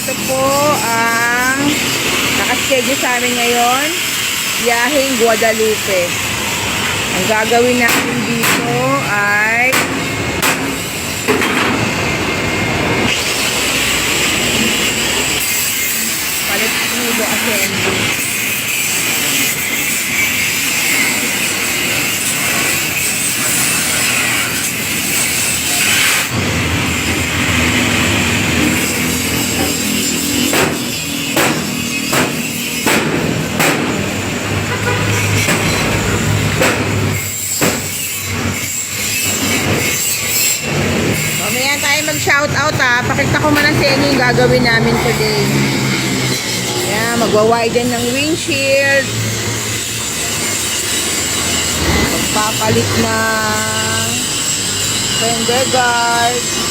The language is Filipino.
ito po ang nakaschedule sa amin ngayon, biyaheng Guadalupe. Ang gagawin natin dito ay palit tubo assembly. Mamaya tayo mag-shoutout ha. Pakita ko muna sa inyo yung gagawin namin today. Ayan, magwa-widen ng windshield. Magpapalit ng fender guard.